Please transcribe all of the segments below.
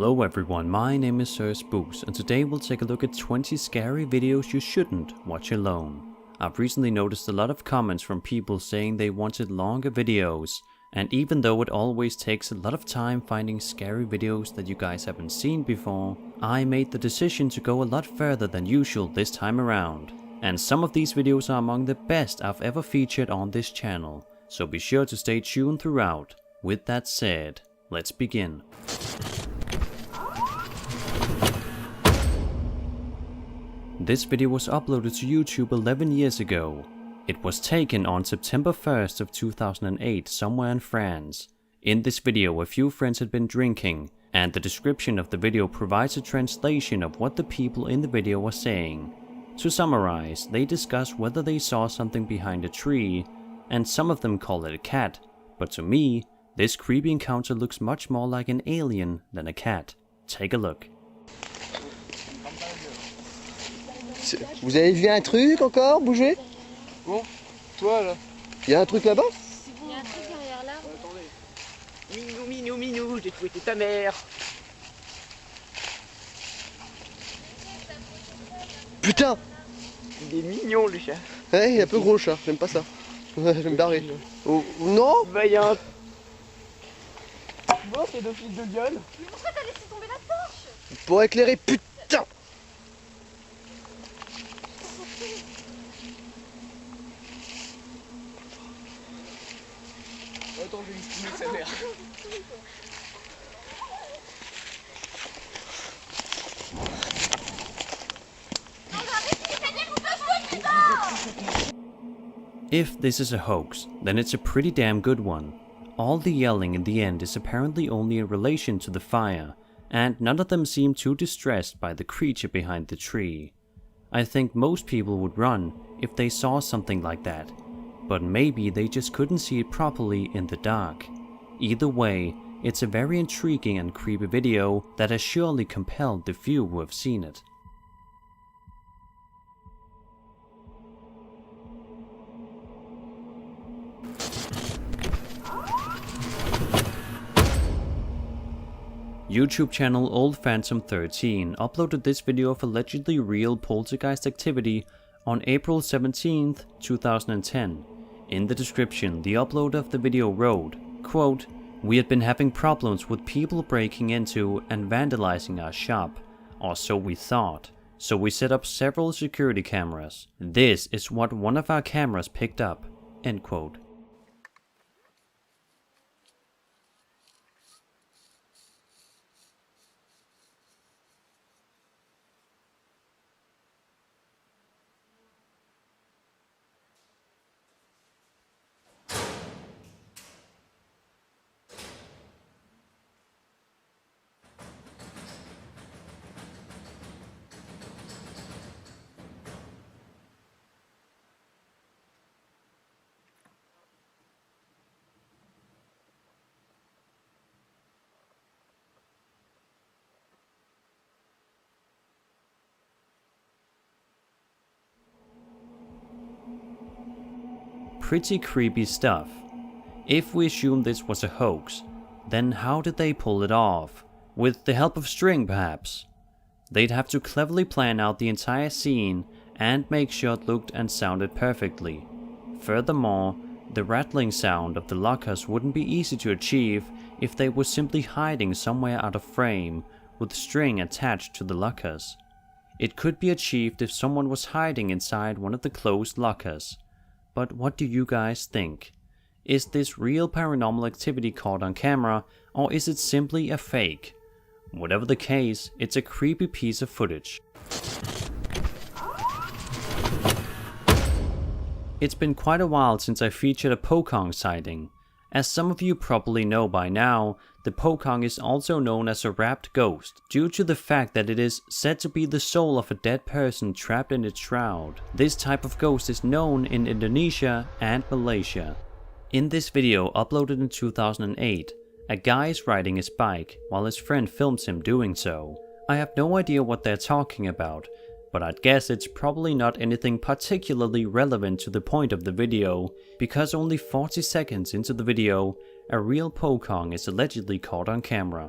Hello everyone, my name is Sir Spooks, and today we'll take a look at 20 scary videos you shouldn't watch alone. I've recently noticed a lot of comments from people saying they wanted longer videos, and even though it always takes a lot of time finding scary videos that you guys haven't seen before, I made the decision to go a lot further than usual this time around. And some of these videos are among the best I've ever featured on this channel, so be sure to stay tuned throughout. With that said, let's begin. This video was uploaded to YouTube 11 years ago. It was taken on September 1st of 2008 somewhere in France. In this video a few friends had been drinking, and the description of the video provides a translation of what the people in the video were saying. To summarize, they discuss whether they saw something behind a tree, and some of them call it a cat, but to me, this creepy encounter looks much more like an alien than a cat. Take a look. Vous avez vu un truc encore bouger? Bon, toi là. Il y a un truc là-bas? Il y a un truc derrière l'arbre. Attendez. Minou, j'ai trouvé ta mère. Putain! Il est mignon le chat. Ouais, il est un peu gros le chat, j'aime pas ça. Ouais, je vais me barrer. Oh, non? Bah il y a un... Bon, c'est d'office de gueule. Mais pourquoi t'as laissé tomber la torche? Pour éclairer, putain! Attends, je vais estimer sa mère. If this is a hoax, then it's a pretty damn good one. All the yelling in the end is apparently only in relation to the fire, and none of them seem too distressed by the creature behind the tree. I think most people would run if they saw something like that, but maybe they just couldn't see it properly in the dark. Either way, it's a very intriguing and creepy video that has surely compelled the few who have seen it. YouTube channel Old Phantom 13 uploaded this video of allegedly real poltergeist activity on April 17th, 2010. In the description, the uploader of the video wrote, quote, "We had been having problems with people breaking into and vandalizing our shop, or so we thought, so we set up several security cameras. This is what one of our cameras picked up." End quote. Pretty creepy stuff. If we assume this was a hoax, then how did they pull it off? With the help of string, perhaps? They'd have to cleverly plan out the entire scene and make sure it looked and sounded perfectly. Furthermore, the rattling sound of the lockers wouldn't be easy to achieve if they were simply hiding somewhere out of frame with string attached to the lockers. It could be achieved if someone was hiding inside one of the closed lockers. But what do you guys think? Is this real paranormal activity caught on camera, or is it simply a fake? Whatever the case, it's a creepy piece of footage. It's been quite a while since I featured a Pocong sighting. As some of you probably know by now, the Pocong is also known as a wrapped ghost, due to the fact that it is said to be the soul of a dead person trapped in its shroud. This type of ghost is known in Indonesia and Malaysia. In this video, uploaded in 2008, a guy is riding his bike while his friend films him doing so. I have no idea what they're talking about, but I'd guess it's probably not anything particularly relevant to the point of the video, because only 40 seconds into the video, a real Pocong is allegedly caught on camera.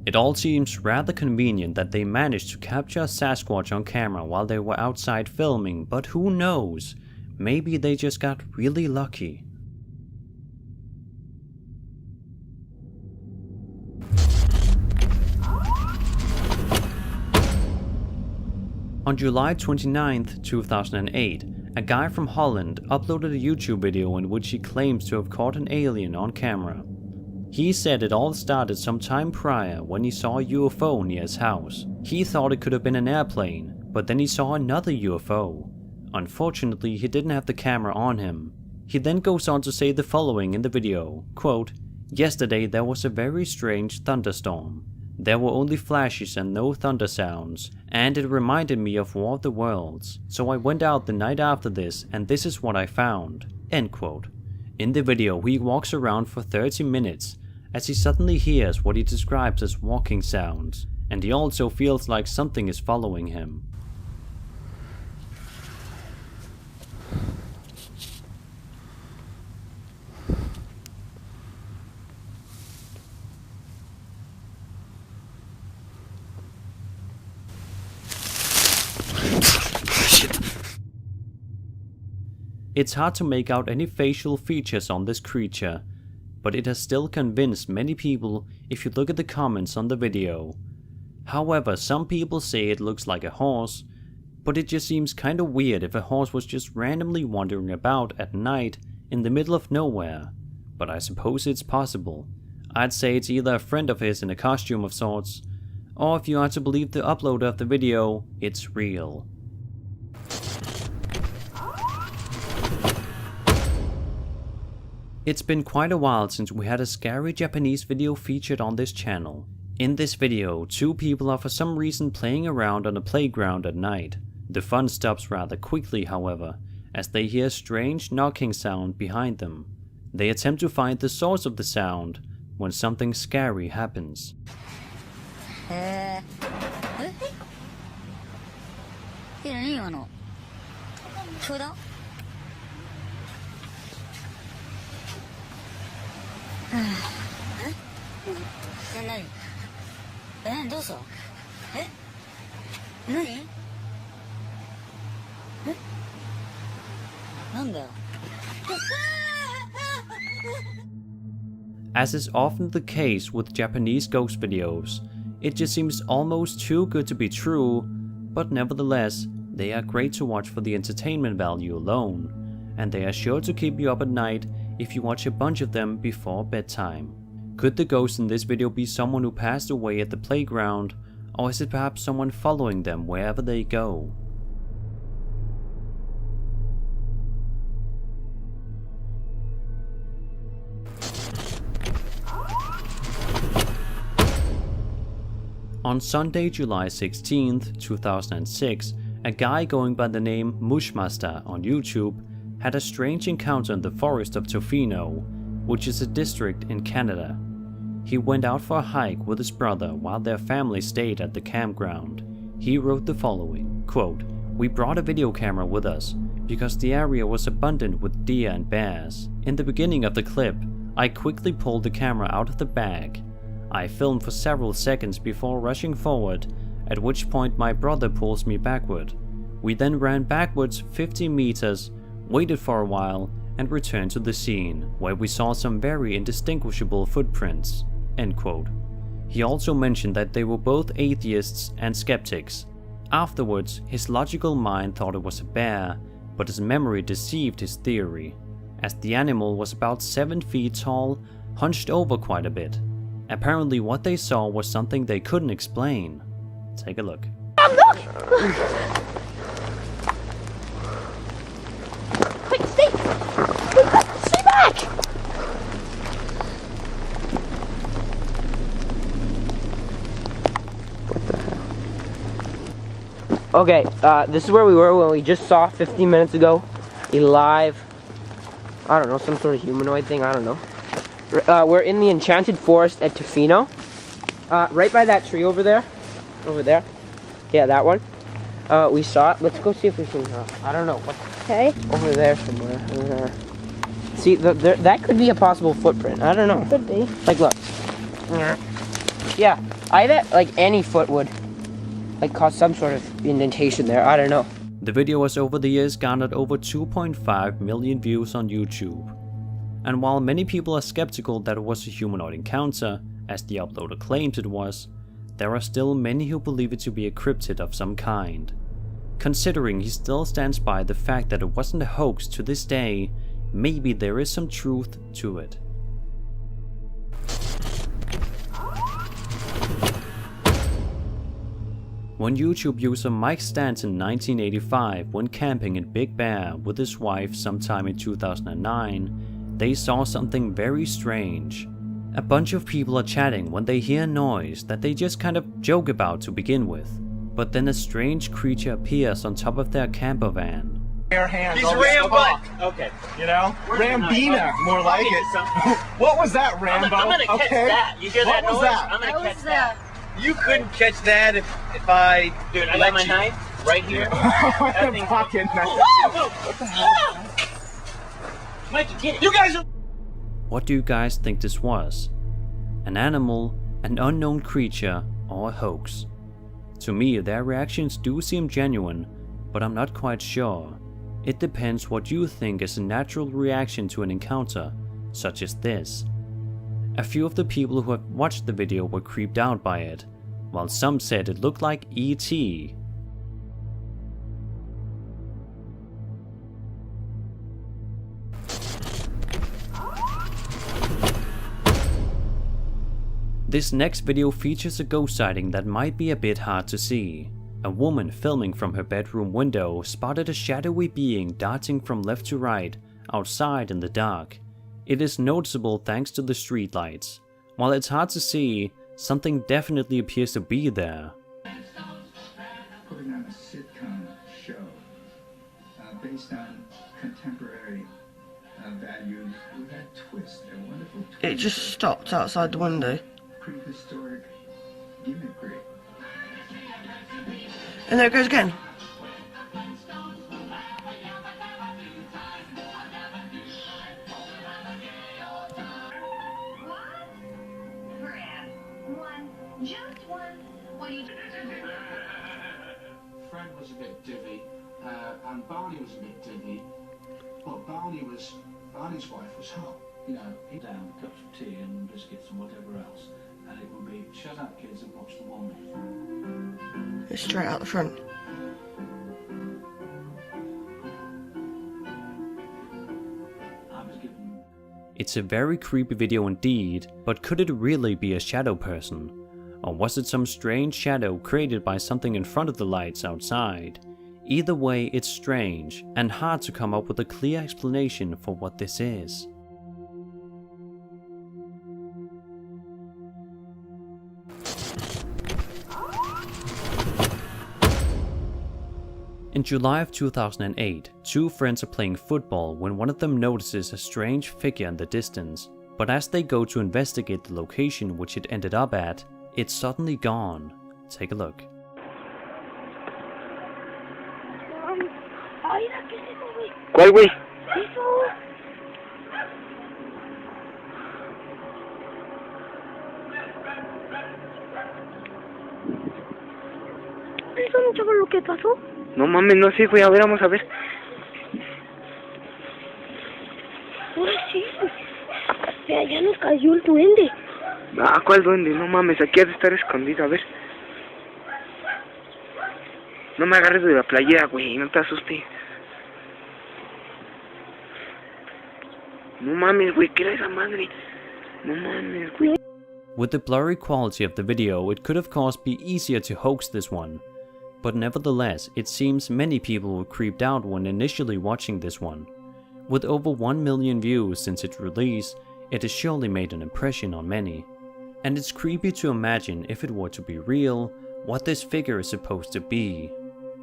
It all seems rather convenient that they managed to capture a Sasquatch on camera while they were outside filming, but who knows? Maybe they just got really lucky. On July 29th, 2008, a guy from Holland uploaded a YouTube video in which he claims to have caught an alien on camera. He said it all started some time prior when he saw a UFO near his house. He thought it could have been an airplane, but then he saw another UFO. Unfortunately, he didn't have the camera on him. He then goes on to say the following in the video, quote, "Yesterday there was a very strange thunderstorm. There were only flashes and no thunder sounds, and it reminded me of War of the Worlds. So I went out the night after this and this is what I found." End quote. In the video he walks around for 30 minutes as he suddenly hears what he describes as walking sounds, and he also feels like something is following him. It's hard to make out any facial features on this creature, but it has still convinced many people if you look at the comments on the video. However, some people say it looks like a horse, but it just seems kinda weird if a horse was just randomly wandering about at night in the middle of nowhere. But I suppose it's possible. I'd say it's either a friend of his in a costume of sorts, or if you are to believe the uploader of the video, it's real. It's been quite a while since we had a scary Japanese video featured on this channel. In this video, two people are for some reason playing around on a playground at night. The fun stops rather quickly, however, as they hear a strange knocking sound behind them. They attempt to find the source of the sound when something scary happens. As is often the case with Japanese ghost videos, it just seems almost too good to be true, but nevertheless, they are great to watch for the entertainment value alone, and they are sure to keep you up at night if you watch a bunch of them before bedtime. Could the ghost in this video be someone who passed away at the playground, or is it perhaps someone following them wherever they go? On Sunday, July 16th, 2006, a guy going by the name Mushmaster on YouTube had a strange encounter in the forest of Tofino, which is a district in Canada. He went out for a hike with his brother while their family stayed at the campground. He wrote the following, quote, "We brought a video camera with us because the area was abundant with deer and bears. In the beginning of the clip, I quickly pulled the camera out of the bag. I filmed for several seconds before rushing forward, at which point my brother pulls me backward. We then ran backwards 50 meters, waited for a while, and returned to the scene, where we saw some very indistinguishable footprints." End quote. He also mentioned that they were both atheists and skeptics. Afterwards, his logical mind thought it was a bear, but his memory deceived his theory, as the animal was about 7 feet tall, hunched over quite a bit. Apparently what they saw was something they couldn't explain. Take a look. Quick, stay! Stay back! Okay, this is where we were when we just saw 15 minutes ago a live, I don't know, some sort of humanoid thing, I don't know. We're in the Enchanted Forest at Tofino, right by that tree over there. Over there. Yeah, that one. We saw it. Let's go see if we can, I don't know. Okay. Over there somewhere. Over there. See, that could be a possible footprint. I don't know. Could be. Like, look. Yeah, I bet like any foot would like cause some sort of indentation there. I don't know. The video has over the years garnered over 2.5 million views on YouTube. And while many people are skeptical that it was a humanoid encounter, as the uploader claims it was, there are still many who believe it to be a cryptid of some kind. Considering he still stands by the fact that it wasn't a hoax to this day, maybe there is some truth to it. One YouTube user Mike Stanton in 1985 went camping in Big Bear with his wife sometime in 2009, they saw something very strange. A bunch of people are chatting when they hear a noise that they just kind of joke about to begin with, but then a strange creature appears on top of their camper van. He's Rambo. Okay, you know, Rambina, more like it. What was that, Rambo? I'm gonna catch that. You hear that noise? I'm gonna catch that. You couldn't catch that if I. Dude, I got my knife right here. That thing fucking what the hell? Mikey, get it. You guys are. What do you guys think this was? An animal, an unknown creature, or a hoax? To me, their reactions do seem genuine, but I'm not quite sure. It depends what you think is a natural reaction to an encounter, such as this. A few of the people who have watched the video were creeped out by it, while some said it looked like E.T. This next video features a ghost sighting that might be a bit hard to see. A woman filming from her bedroom window spotted a shadowy being darting from left to right, outside in the dark. It is noticeable thanks to the street lights. While it's hard to see, something definitely appears to be there. Putting on a sitcom show based on contemporary values with that twist, a wonderful twist. It just stopped outside the window. Prehistoric gimmickry. And there it goes again. Fred was a bit divvy, and Barney was a bit divvy, but Barney's wife was hot. You know, he'd down cups of tea and biscuits and whatever else, and it would be shut up kids and watch the woman. It's straight out the front. I was given. It's a very creepy video indeed, but could it really be a shadow person? Or was it some strange shadow created by something in front of the lights outside? Either way, it's strange and hard to come up with a clear explanation for what this is. In July of 2008, two friends are playing football when one of them notices a strange figure in the distance, but as they go to investigate the location which it ended up at, it's suddenly gone. Take a look. ¿Cuál, güey? ¿Eso no, chaval, lo que pasó? No mames, no sé, güey. A ver, vamos a ver. Ahora sí. Mira, ya nos cayó el duende. Ah, ¿cuál duende? No mames, aquí ha de estar escondido, a ver. No me agarres de la playera, güey, no te asustes. No mames, güey, ¿qué era esa madre? No mames, güey. With the blurry quality of the video, it could of course be easier to hoax this one. But nevertheless, it seems many people were creeped out when initially watching this one. With over 1 million views since its release, it has surely made an impression on many. And it's creepy to imagine, if it were to be real, what this figure is supposed to be.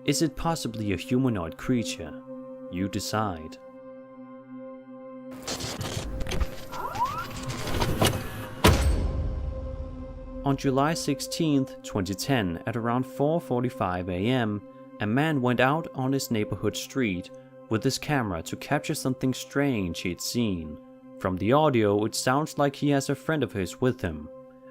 Is it possibly a humanoid creature? You decide. On July 16, 2010, at around 4:45 AM, a man went out on his neighborhood street with his camera to capture something strange he'd seen. From the audio, it sounds like he has a friend of his with him.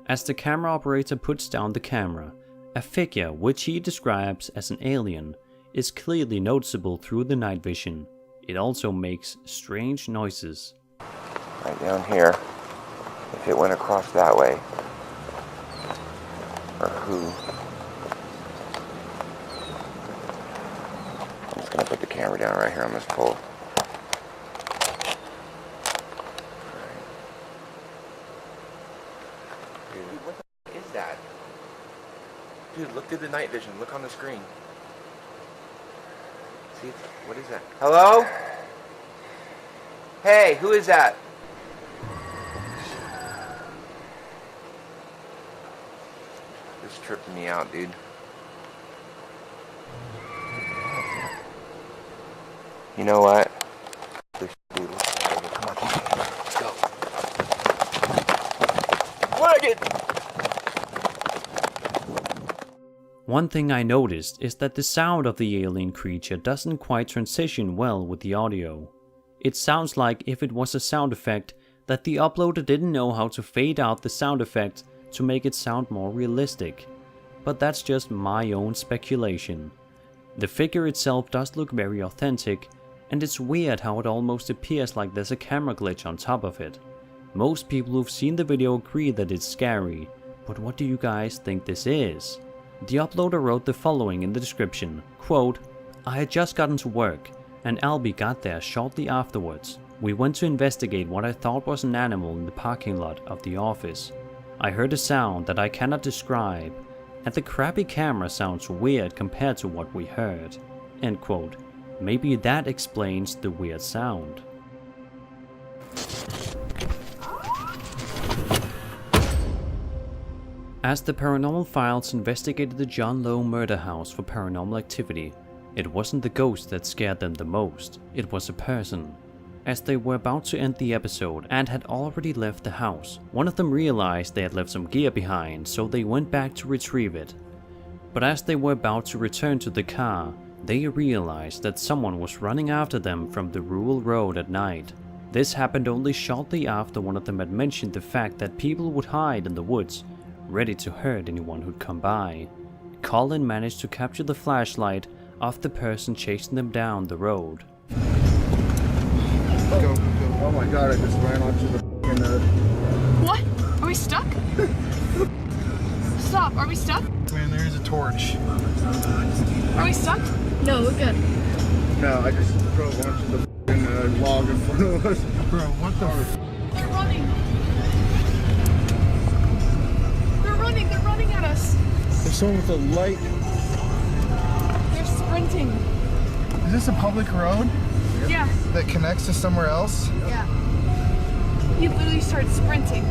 As the camera operator puts down the camera, a figure, which he describes as an alien, is clearly noticeable through the night vision. It also makes strange noises. Right down here, if it went across that way, or who. I'm just gonna put the camera down right here on this pole. Dude, what the f is that? Dude, look through the night vision. Look on the screen. See, what is that? Hello? Hey, who is that? This is tripping me out, dude. You know what? Dude, come on. Let's go. Work it! One thing I noticed is that the sound of the alien creature doesn't quite transition well with the audio. It sounds like if it was a sound effect that the uploader didn't know how to fade out the sound effect to make it sound more realistic. But that's just my own speculation. The figure itself does look very authentic, and it's weird how it almost appears like there's a camera glitch on top of it. Most people who've seen the video agree that it's scary, but what do you guys think this is? The uploader wrote the following in the description, quote, "I had just gotten to work, and Albie got there shortly afterwards. We went to investigate what I thought was an animal in the parking lot of the office. I heard a sound that I cannot describe, and the crappy camera sounds weird compared to what we heard." End quote. Maybe that explains the weird sound. As the Paranormal Files investigated the John Lowe murder house for paranormal activity, it wasn't the ghost that scared them the most, it was a person. As they were about to end the episode and had already left the house, one of them realized they had left some gear behind, so they went back to retrieve it. But as they were about to return to the car, they realized that someone was running after them from the rural road at night. This happened only shortly after one of them had mentioned the fact that people would hide in the woods, ready to hurt anyone who'd come by. Colin managed to capture the flashlight of the person chasing them down the road. Go. Oh my god, I just ran onto the f***ing What? Are we stuck? Stop, are we stuck? Man, there's a torch. Are we stuck? No, we're good. No, I just drove onto the f***ing log in front of us. Bro, what the f***? They're running. They're running at us. There's someone with a light. They're sprinting. Is this a public road? Yeah. That connects to somewhere else? Yeah. He literally started sprinting.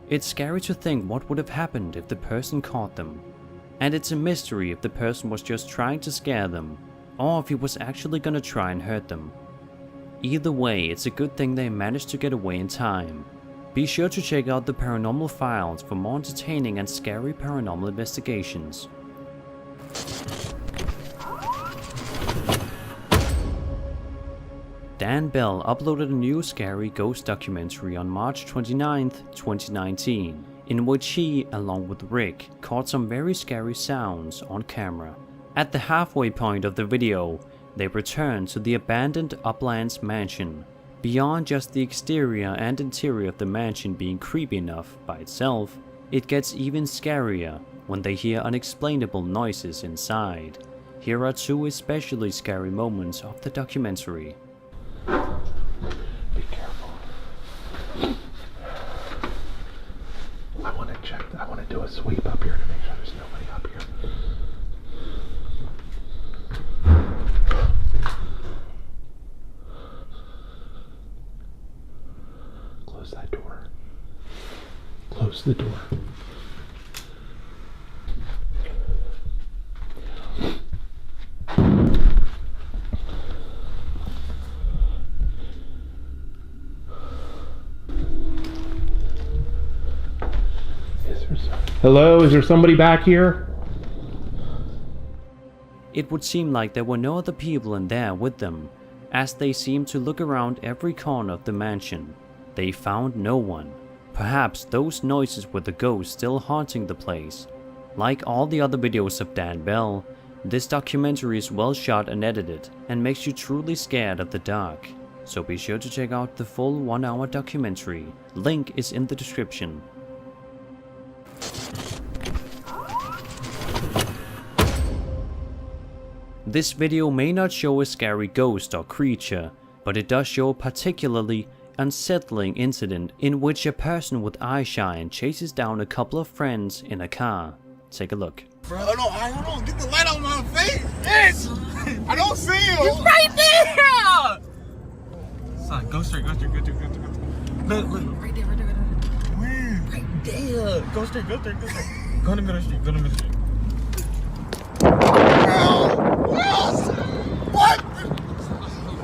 It's scary to think what would have happened if the person caught them. And it's a mystery if the person was just trying to scare them, or if he was actually gonna try and hurt them. Either way, it's a good thing they managed to get away in time. Be sure to check out the Paranormal Files for more entertaining and scary paranormal investigations. Dan Bell uploaded a new scary ghost documentary on March 29th, 2019, in which he, along with Rick, caught some very scary sounds on camera. At the halfway point of the video, they return to the abandoned Uplands mansion. Beyond just the exterior and interior of the mansion being creepy enough by itself, it gets even scarier when they hear unexplainable noises inside. Here are two especially scary moments of the documentary. Be careful. I want to check. I want to do a sweep up here to make sure there's nobody up here. Close that door. Close the door. Hello, is there somebody back here? It would seem like there were no other people in there with them, as they seemed to look around every corner of the mansion. They found no one. Perhaps those noises were the ghosts still haunting the place. Like all the other videos of Dan Bell, this documentary is well shot and edited and makes you truly scared of the dark. So be sure to check out the full 1-hour documentary. Link is in the description. This video may not show a scary ghost or creature, but it does show a particularly unsettling incident in which a person with eye shine chases down a couple of friends in a car. Take a look. Bro, hold on, get the light on my face, bitch! I don't see him! He's right there! Son, go straight, go straight, go straight, go straight. Look, right there, right there, right there. Where? Right there. Go straight, go straight, go straight. Go in the middle of the street, go in the middle of the street. Yes! What?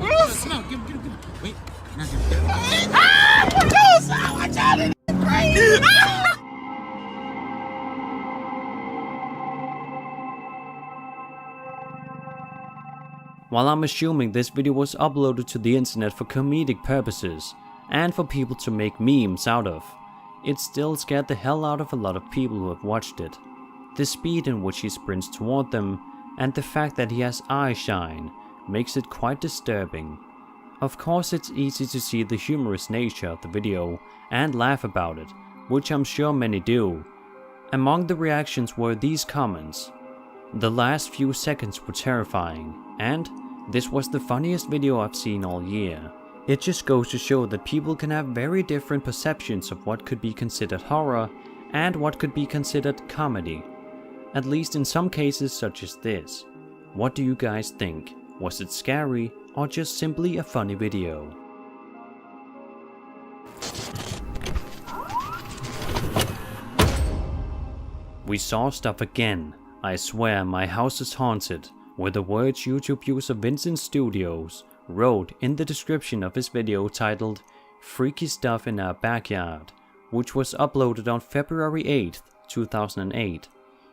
Yes! No, give him. Wait. Ah! Watch out! It's crazy! While I'm assuming this video was uploaded to the internet for comedic purposes and for people to make memes out of, it still scared the hell out of a lot of people who have watched it. The speed in which he sprints toward them and the fact that he has eye shine makes it quite disturbing. Of course, it's easy to see the humorous nature of the video and laugh about it, which I'm sure many do. Among the reactions were these comments: "The last few seconds were terrifying," and "This was the funniest video I've seen all year." It just goes to show that people can have very different perceptions of what could be considered horror and what could be considered comedy. At least in some cases such as this. What do you guys think? Was it scary or just simply a funny video? We saw stuff again. I swear my house is haunted, were the words YouTube user Vincent Studios wrote in the description of his video titled "Freaky Stuff in Our Backyard," which was uploaded on February 8th, 2008.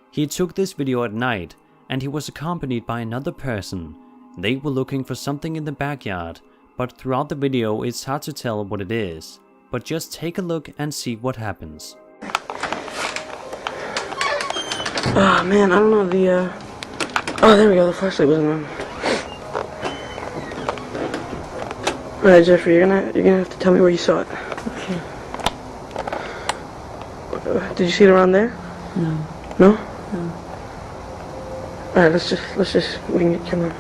He took this video at night and he was accompanied by another person. They were looking for something in the backyard, but throughout the video it's hard to tell what it is. But just take a look and see what happens. Oh man, I don't know the oh, there we go, the flashlight wasn't on. Alright, Jeffrey, you're gonna have to tell me where you saw it. Okay. Did you see it around there? No. No? No. Alright, let's just wing it, come on.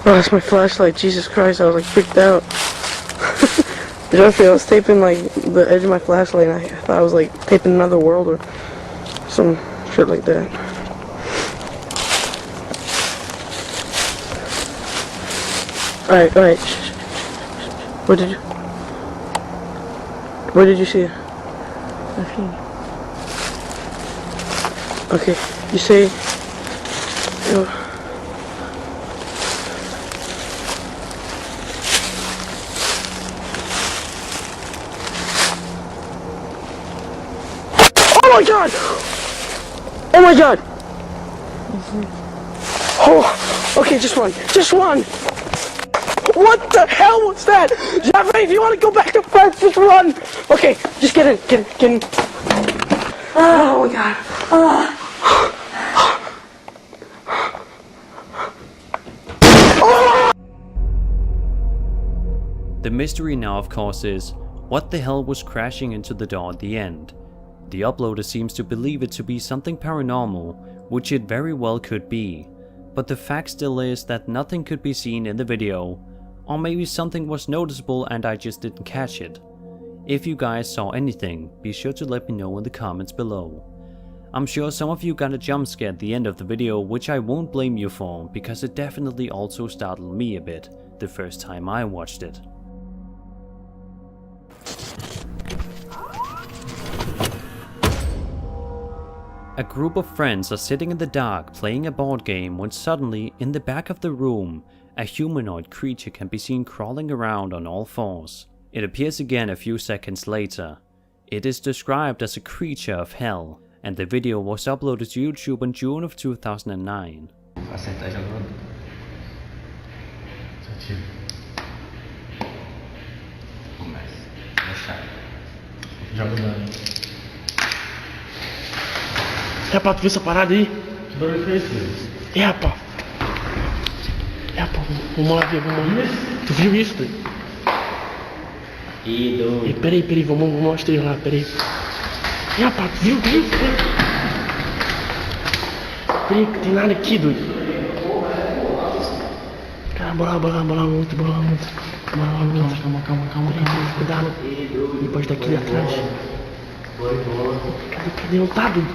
Oh, that's my flashlight. Jesus Christ, I was like freaked out. Jeffrey, I was taping like the edge of my flashlight and I thought I was like taping another world or some shit like that. Alright. Where did you see it? Okay, you say... Oh my god! Oh my god! Oh, okay, just run. Just run! What the hell was that? Jeffrey, if you want to go back to France, just run! Okay, just get in. Oh my god. The mystery now, of course, is what the hell was crashing into the door at the end? The uploader seems to believe it to be something paranormal, which it very well could be, but the fact still is that nothing could be seen in the video, or maybe something was noticeable and I just didn't catch it. If you guys saw anything, be sure to let me know in the comments below. I'm sure some of you got a jump scare at the end of the video, which I won't blame you for, because it definitely also startled me a bit the first time I watched it. A group of friends are sitting in the dark playing a board game when suddenly, in the back of the room, a humanoid creature can be seen crawling around on all fours. It appears again a few seconds later. It is described as a creature of hell, and the video was uploaded to YouTube in June of 2009. É, pá, tu viu essa parada aí? Que barulho foi esse? É, pá. É, pá, vamos lá ver, vamos lá. Tu viu isso, doido? Ih, doido. Peraí, vamos mostrar lá, peraí. É, pá, tu viu isso? Peraí, que tem nada aqui, doido. Cara, bora lá, muito. Calma. Cuidado. Ele pode estar aqui atrás. Cadê? Não tá, doido?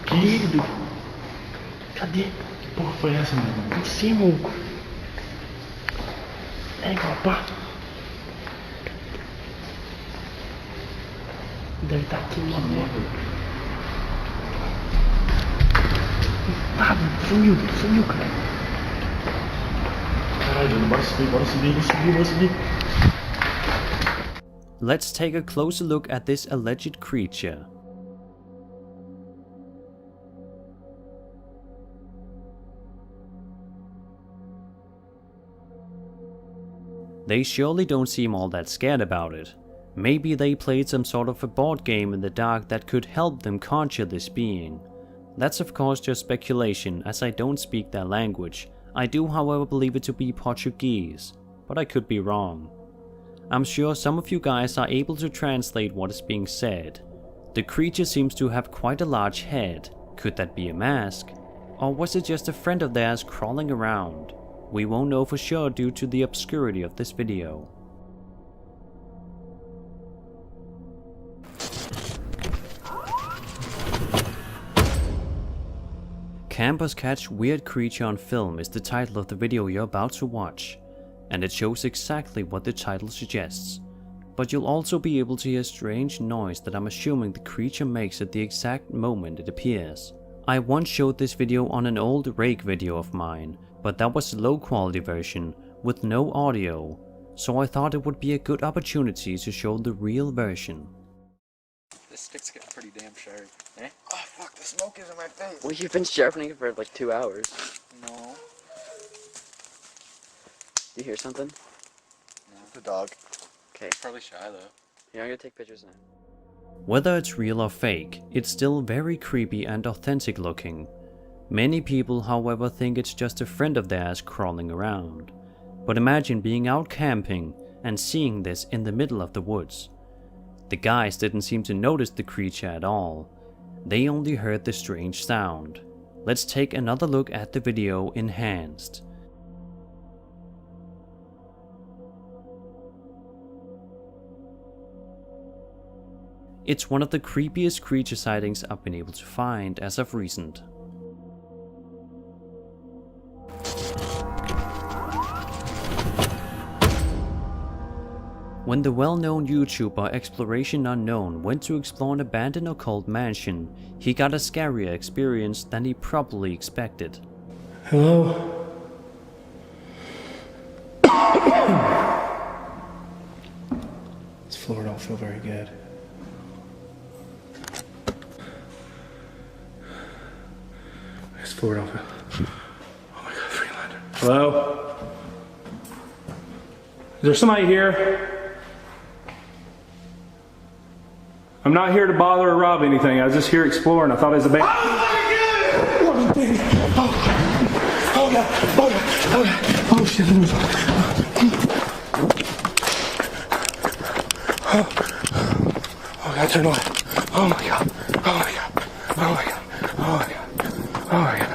Cadê ele, doido? Cadê? Que porra foi essa, meu irmão? Não sei, maluco. É, rapá. Deve estar aqui, mano. Tá, sumiu, cara. Caralho, bora subir. Let's take a closer look at this alleged creature. They surely don't seem all that scared about it. Maybe they played some sort of a board game in the dark that could help them conjure this being. That's of course just speculation, as I don't speak their language. I do however believe it to be Portuguese, but I could be wrong. I'm sure some of you guys are able to translate what is being said. The creature seems to have quite a large head. Could that be a mask? Or was it just a friend of theirs crawling around? We won't know for sure due to the obscurity of this video. Campers Catch Weird Creature on Film is the title of the video you're about to watch, and it shows exactly what the title suggests. But you'll also be able to hear a strange noise that I'm assuming the creature makes at the exact moment it appears. I once showed this video on an old Rake video of mine, but that was a low quality version with no audio, so I thought it would be a good opportunity to show the real version. This stick's getting pretty damn sharp. Eh? Oh fuck, the smoke is in my face. Well, you've been sharpening it for like 2 hours. No. You hear something? No. The dog. Okay. Probably shy though. Yeah, I'm gonna take pictures now. Whether it's real or fake, it's still very creepy and authentic looking. Many people, however, think it's just a friend of theirs crawling around. But imagine being out camping and seeing this in the middle of the woods. The guys didn't seem to notice the creature at all. They only heard the strange sound. Let's take another look at the video enhanced. It's one of the creepiest creature sightings I've been able to find as of recent. When the well-known YouTuber Exploration Unknown went to explore an abandoned occult mansion, he got a scarier experience than he probably expected. Hello? This floor don't feel very good. This floor don't feel... Oh my god, Freelander. Hello? Is there somebody here? I'm not here to bother or rob anything. I was just here exploring. I thought it was a band. Oh god. Oh shit. Oh god, turn on. Oh my god. Oh my god. Oh my god. Oh my god. Oh my god.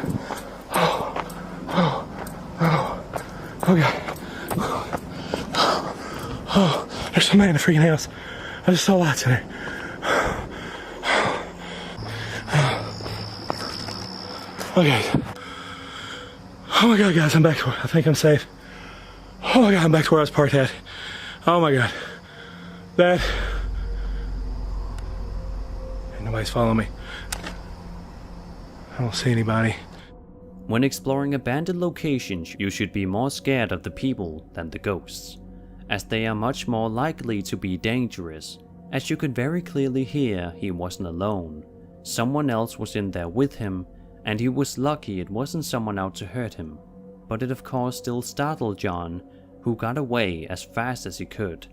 Oh god. Oh, there's somebody in the freaking house. I just saw lights in there. Okay. Oh my god, guys, I'm back. I think I'm safe. Oh my god, I'm back to where I was parked at. Oh my god. That... Nobody's following me. I don't see anybody. When exploring abandoned locations, you should be more scared of the people than the ghosts, as they are much more likely to be dangerous. As you could very clearly hear, he wasn't alone. Someone else was in there with him, and he was lucky it wasn't someone out to hurt him. But it of course still startled John, who got away as fast as he could.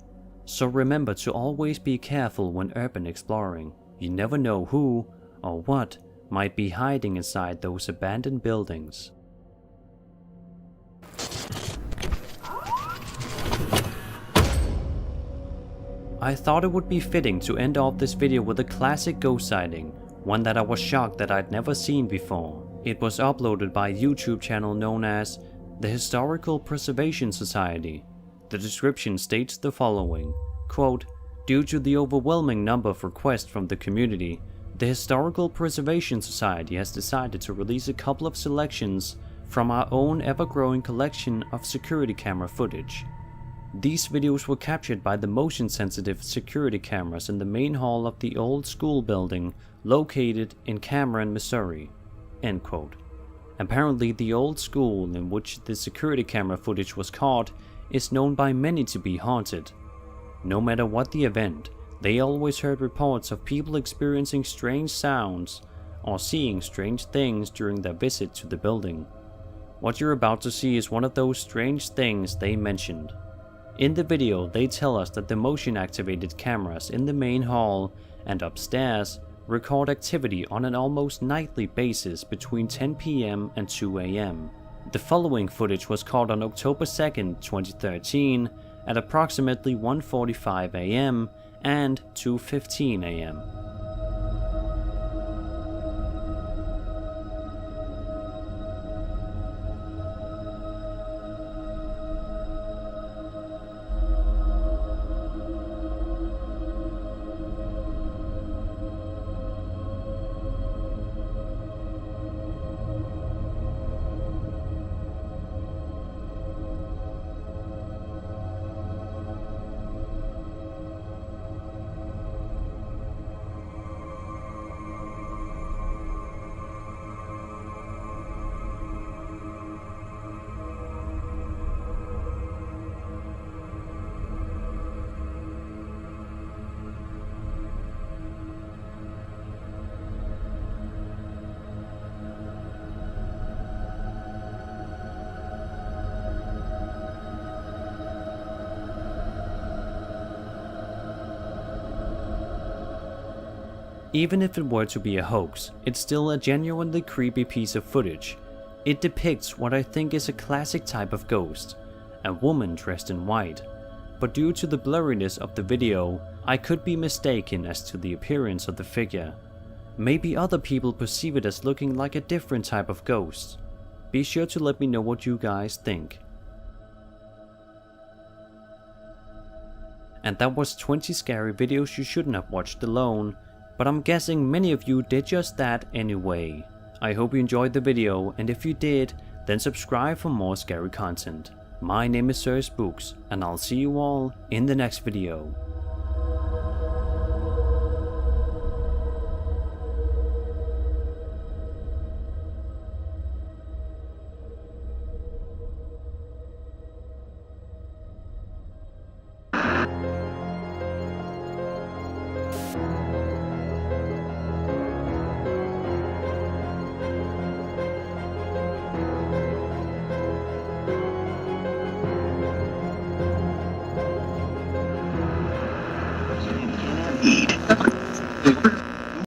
So remember to always be careful when urban exploring. You never know who or what might be hiding inside those abandoned buildings. I thought it would be fitting to end off this video with a classic ghost sighting, one that I was shocked that I'd never seen before. It was uploaded by a YouTube channel known as the Historical Preservation Society. The description states the following, quote, "Due to the overwhelming number of requests from the community, the Historical Preservation Society has decided to release a couple of selections from our own ever-growing collection of security camera footage. These videos were captured by the motion-sensitive security cameras in the main hall of the old school building located in Cameron, Missouri." End quote. Apparently, the old school in which the security camera footage was caught is known by many to be haunted. No matter what the event, they always heard reports of people experiencing strange sounds or seeing strange things during their visit to the building. What you're about to see is one of those strange things they mentioned. In the video, they tell us that the motion-activated cameras in the main hall and upstairs record activity on an almost nightly basis between 10 p.m. and 2 a.m. The following footage was caught on October 2nd, 2013 at approximately 1:45 a.m. and 2:15 a.m. Even if it were to be a hoax, it's still a genuinely creepy piece of footage. It depicts what I think is a classic type of ghost, a woman dressed in white. But due to the blurriness of the video, I could be mistaken as to the appearance of the figure. Maybe other people perceive it as looking like a different type of ghost. Be sure to let me know what you guys think. And that was 20 scary videos you shouldn't have watched alone. But I'm guessing many of you did just that anyway. I hope you enjoyed the video, and if you did, then subscribe for more scary content. My name is Sir Spooks, and I'll see you all in the next video.